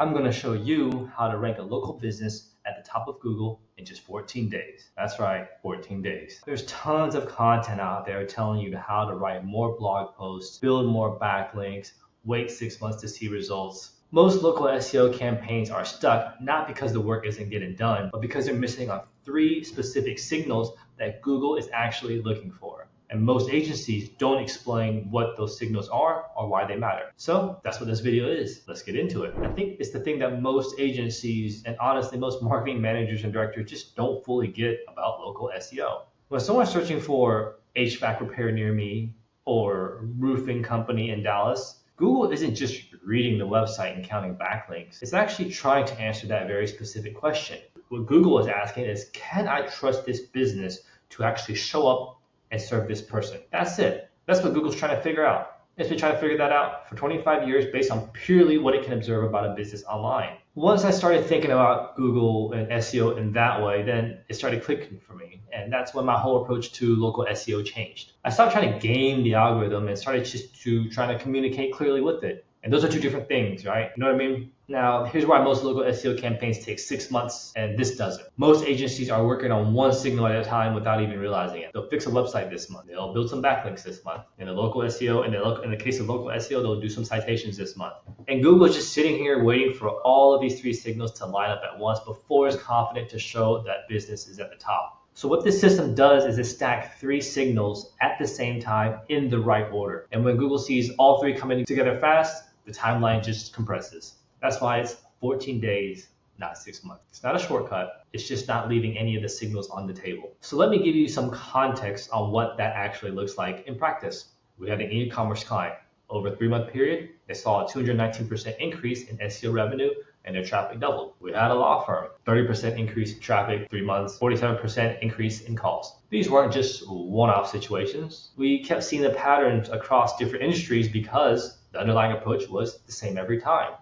I'm going to show you how to rank a local business at the top of Google in just 14 days. That's right, 14 days. There's tons of content out there telling you how to write more blog posts, build more backlinks, wait 6 months to see results. Most local SEO campaigns are stuck not because the work isn't getting done, but because they're missing on 3 specific signals that Google is actually looking for. And most agencies don't explain what those signals are or why they matter. So that's what this video is. Let's get into it. I think it's the thing that most agencies and honestly most marketing managers and directors just don't fully get about local SEO. When someone's searching for HVAC repair near me or roofing company in Dallas, Google isn't just reading the website and counting backlinks. It's actually trying to answer that very specific question. What Google is asking is, can I trust this business to actually show up and serve this person? That's it. That's what Google's trying to figure out. It's been trying to figure that out for 25 years based on purely what it can observe about a business online. Once I started thinking about Google and SEO in that way, then it started clicking for me. And that's when my whole approach to local SEO changed. I stopped trying to game the algorithm and started just trying to communicate clearly with it. And those are two different things, right? You know what I mean? Now, here's why most local SEO campaigns take 6 months and this doesn't. Most agencies are working on one signal at a time without even realizing it. They'll fix a website this month. They'll build some backlinks this month. In the local SEO, in the case of local SEO, they'll do some citations this month. And Google is just sitting here waiting for all of these 3 signals to line up at once before it's confident to show that business is at the top. So what this system does is it stacks 3 signals at the same time in the right order. And when Google sees all 3 coming together fast, the timeline just compresses. That's why it's 14 days, not 6 months. It's not a shortcut. It's just not leaving any of the signals on the table. So let me give you some context on what that actually looks like in practice. We had an e-commerce client. Over a 3-month period, they saw a 219% increase in SEO revenue and their traffic doubled. We had a law firm, 30% increase in traffic, 3 months, 47% increase in calls. These weren't just one-off situations. We kept seeing the patterns across different industries because the underlying approach was the same every time.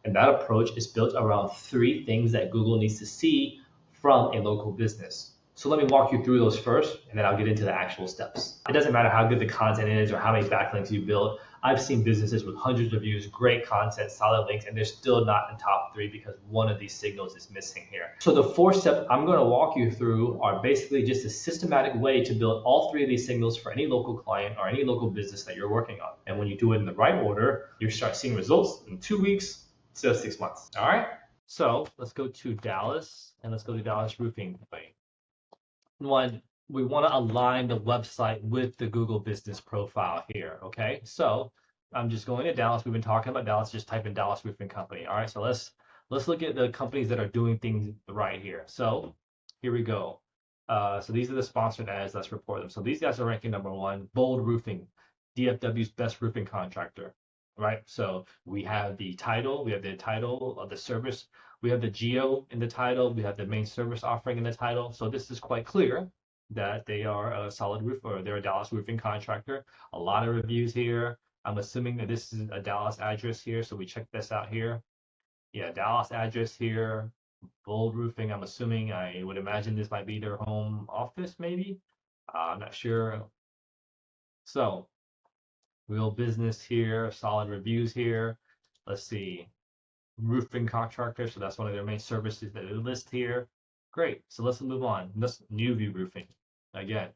And that approach is built around 3 things that Google needs to see from a local business. So let me walk you through those first, and then I'll get into the actual steps. It doesn't matter how good the content is or how many backlinks you build. I've seen businesses with hundreds of views, great content, solid links, and they're still not in top 3 because one of these signals is missing here. So the 4 steps I'm going to walk you through are basically just a systematic way to build all 3 of these signals for any local client or any local business that you're working on. And when you do it in the right order, you start seeing results in 2 weeks instead of 6 months. All right? So let's go to Dallas, and let's go to Dallas Roofing Company. One, we want to align the website with the Google business profile here, okay? So I'm just going to Dallas. We've been talking about Dallas. Just type in Dallas Roofing Company. All right, so let's look at the companies that are doing things right here. So here we go. So these are the sponsored ads. Let's report them. So these guys are ranking number 1. Bold Roofing, DFW's best roofing contractor. Right, so we have the title of the service, we have the geo in the title, we have the main service offering in the title. So this is quite clear that they are a solid roof, or they're a Dallas roofing contractor. A lot of reviews here. I'm assuming that this is a Dallas address here, so we check this out here. Yeah, Dallas address here. Bold Roofing, I would imagine this might be their home office, maybe. I'm not sure. So real business here, solid reviews here. Let's see, roofing contractor. So that's one of their main services that they list here. Great. So let's move on. This New View Roofing. Again,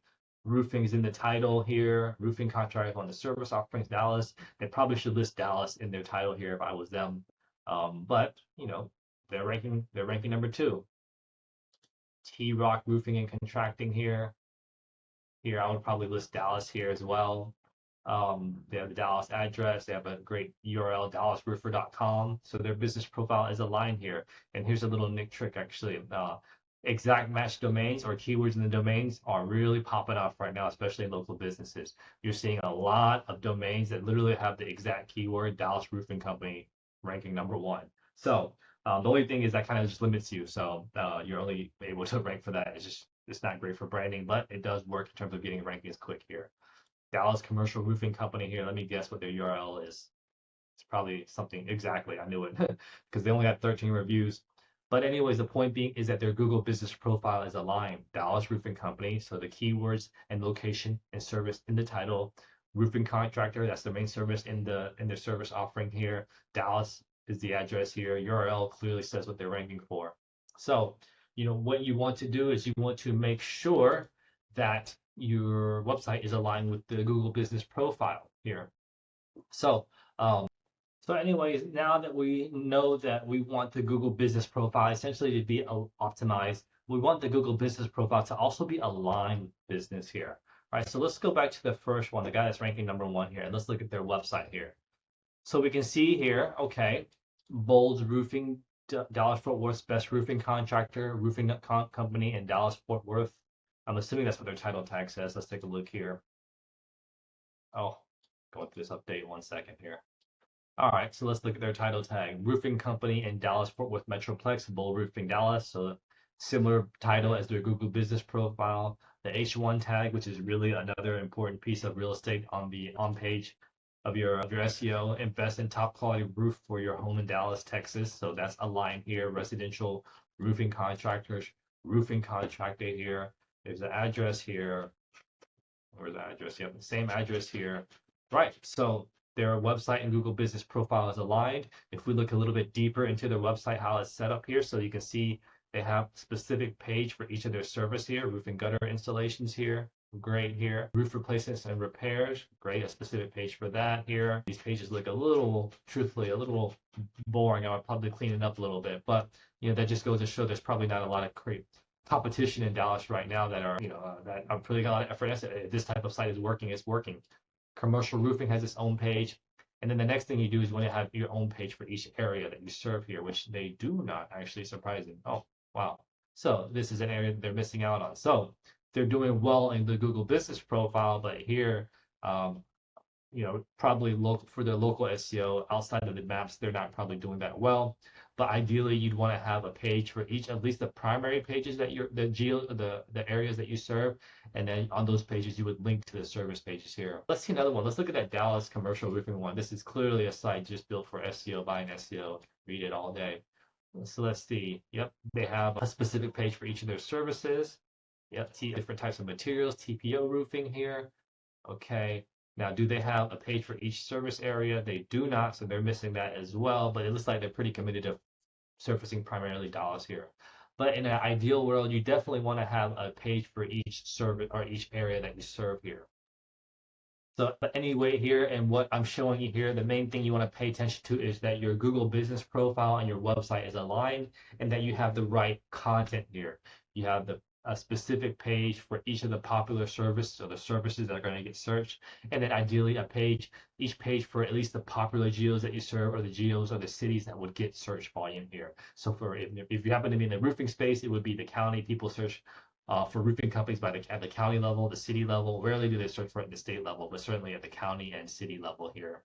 roofing is in the title here. Roofing contractor on the service offerings, Dallas. They probably should list Dallas in their title here if I was them. But you know, they're ranking number 2. T-Rock Roofing and Contracting here. Here I would probably list Dallas here as well. They have the Dallas address. They have a great URL, dallasroofer.com. So their business profile is aligned here. And here's a little nick trick, actually. Exact match domains or keywords in the domains are really popping off right now, especially in local businesses. You're seeing a lot of domains that literally have the exact keyword, Dallas Roofing Company, ranking number 1. So the only thing is that kind of just limits you. So you're only able to rank for that. It's not great for branding, but it does work in terms of getting rankings quick here. Dallas Commercial Roofing Company here. Let me guess what their URL is. It's probably something, exactly, I knew it, because they only had 13 reviews. But anyways, the point being is that their Google business profile is aligned. Dallas Roofing Company, so the keywords and location and service in the title. Roofing contractor, that's the main service in their service offering here. Dallas is the address here. URL clearly says what they're ranking for. So, what you want to do is you want to make sure that your website is aligned with the Google Business Profile here. So, anyways, now that we know that we want the Google Business Profile essentially to be optimized, we want the Google Business Profile to also be aligned with business here. All right, so let's go back to the first one, the guy that's ranking #1 here, and let's look at their website here. So we can see here, okay, Bolds Roofing, Dallas-Fort Worth's best roofing contractor, roofing company in Dallas-Fort Worth. I'm assuming that's what their title tag says. Let's take a look here. Oh, going through this update 1 second here. All right, so let's look at their title tag. Roofing company in Dallas-Fort Worth Metroplex, Bold Roofing Dallas. So similar title as their Google Business Profile. The H1 tag, which is really another important piece of real estate on the page of your SEO. Invest in top quality roof for your home in Dallas, Texas. So that's aligned here. Residential roofing contractors, roofing contractor here. There's the address here. Where's the address? Yep, the same address here. Right. So their website and Google Business Profile is aligned. If we look a little bit deeper into their website, how it's set up here, so you can see they have a specific page for each of their service here. Roof and gutter installations here. Great here. Roof replacements and repairs. Great. A specific page for that here. These pages look truthfully, a little boring. I would probably clean it up a little bit, but that just goes to show there's probably not a lot of competition in Dallas right now that are, that are putting a lot of effort. If this type of site is working, it's working. Commercial roofing has its own page. And then the next thing you do is you want to have your own page for each area that you serve here, which they do not, actually, surprising. Oh, wow. So this is an area that they're missing out on. So they're doing well in the Google Business Profile, but here, probably for their local SEO outside of the maps, they're not probably doing that well. But ideally, you'd want to have a page for each, at least the primary pages that the areas that you serve, and then on those pages you would link to the service pages here. Let's see another one. Let's look at that Dallas commercial roofing one. This is clearly a site just built for SEO, buying SEO. Read it all day. So let's see. Yep, they have a specific page for each of their services. Yep, different types of materials, TPO roofing here. Okay. Now, do they have a page for each service area? They do not, so they're missing that as well, but it looks like they're pretty committed to surfacing primarily Dallas here. But in an ideal world, you definitely want to have a page for each service or each area that you serve here. So, but anyway, here and what I'm showing you here, the main thing you want to pay attention to is that your Google Business Profile and your website is aligned, and that you have the right content here. You have a specific page for each of the popular services, or the services that are going to get searched, and then ideally each page for at least the popular geos that you serve, or the geos or the cities that would get search volume here. So if you happen to be in the roofing space, it would be the county. People search for roofing companies at the county level, the city level. Rarely do they search for it at the state level, but certainly at the county and city level here.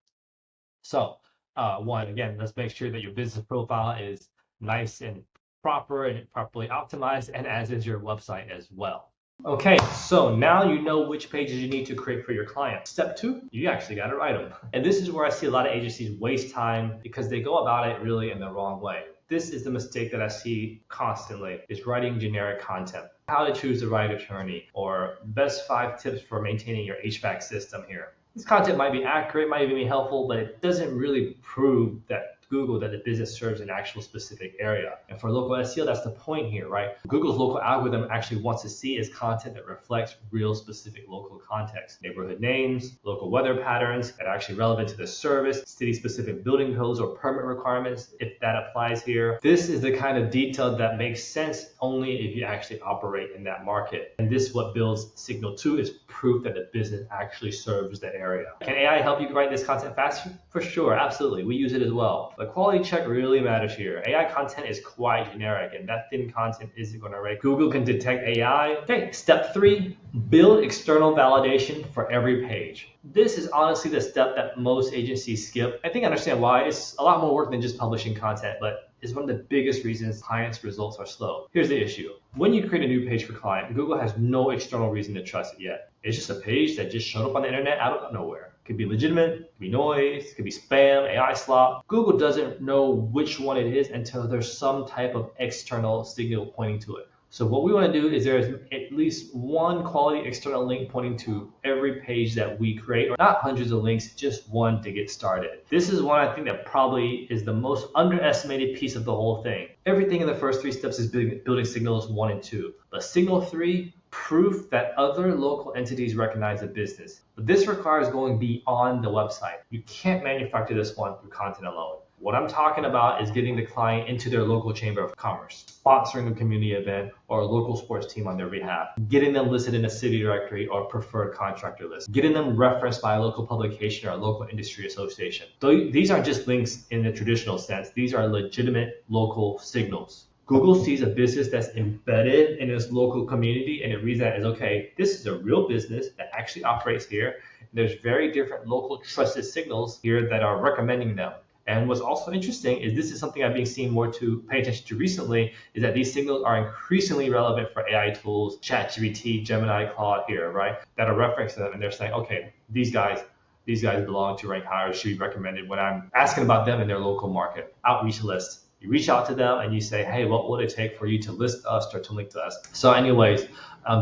So again, let's make sure that your business profile is nice and proper and properly optimized, and as is your website as well. Okay, so now you know which pages you need to create for your client. Step 2, you actually got to write them. And this is where I see a lot of agencies waste time because they go about it really in the wrong way. This is the mistake that I see constantly, is writing generic content. How to choose the right attorney, or best 5 tips for maintaining your HVAC system here. This content might be accurate, might even be helpful, but it doesn't really prove that the business serves an actual specific area. And for local SEO, that's the point here, right? Google's local algorithm actually wants to see is content that reflects real specific local context. Neighborhood names, local weather patterns that are actually relevant to the service, city-specific building codes or permit requirements, if that applies here. This is the kind of detail that makes sense only if you actually operate in that market. And this is what builds Signal 2, is proof that the business actually serves the area. Can AI help you write this content faster? For sure, absolutely. We use it as well. The quality check really matters here. AI content is quite generic, and that thin content isn't going to rank. Google can detect AI. Okay, step 3, build external validation for every page. This is honestly the step that most agencies skip. I think I understand why. It's a lot more work than just publishing content, but it's one of the biggest reasons clients' results are slow. Here's the issue. When you create a new page for a client, Google has no external reason to trust it yet. It's just a page that just showed up on the internet out of nowhere. It could be legitimate, it could be noise, it could be spam, AI slop. Google doesn't know which one it is until there's some type of external signal pointing to it. So what we want to do is there's at least one quality external link pointing to every page that we create, or not hundreds of links, just one to get started. This is one I think that probably is the most underestimated piece of the whole thing. Everything in the first 3 steps is building signals 1 and 2, but signal 3, proof that other local entities recognize the business. But this requires going beyond the website. You can't manufacture this one through content alone. What I'm talking about is getting the client into their local chamber of commerce, sponsoring a community event or a local sports team on their behalf, getting them listed in a city directory or preferred contractor list, getting them referenced by a local publication or a local industry association. So these aren't just links in the traditional sense. These are legitimate local signals. Google sees a business that's embedded in its local community, and it reads that as, okay, this is a real business that actually operates here. There's very different local trusted signals here that are recommending them. And what's also interesting is this is something I've been seeing more to pay attention to recently, is that these signals are increasingly relevant for AI tools, ChatGPT, Gemini, Claude here, right? That are referencing them, and they're saying, okay, these guys belong to rank higher, should be recommended when I'm asking about them in their local market. Outreach list. You reach out to them and you say, hey, what would it take for you to list us or to link to us? So anyways,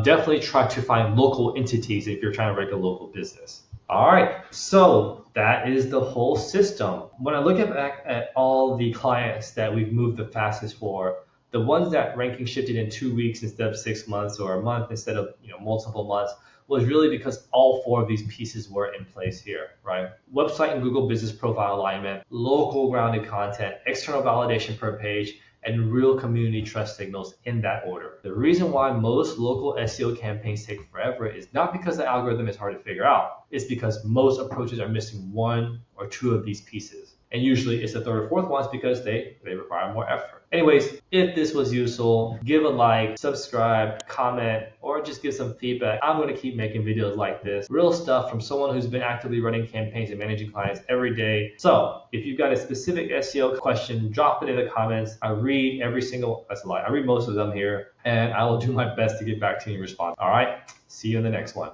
definitely try to find local entities if you're trying to rank a local business. All right, so that is the whole system. When I look back at all the clients that we've moved the fastest for, the ones that ranking shifted in 2 weeks instead of 6 months, or a month instead of multiple months, was really because all 4 of these pieces were in place here, right? Website and Google business profile alignment, local grounded content, external validation per page, and real community trust signals in that order. The reason why most local SEO campaigns take forever is not because the algorithm is hard to figure out. It's because most approaches are missing 1 or 2 of these pieces. And usually it's the 3rd or 4th ones because they require more effort. Anyways, if this was useful, give a like, subscribe, comment, or just give some feedback. I'm going to keep making videos like this. Real stuff from someone who's been actively running campaigns and managing clients every day. So if you've got a specific SEO question, drop it in the comments. I read I read most of them here, and I will do my best to get back to you and respond. All right, see you in the next one.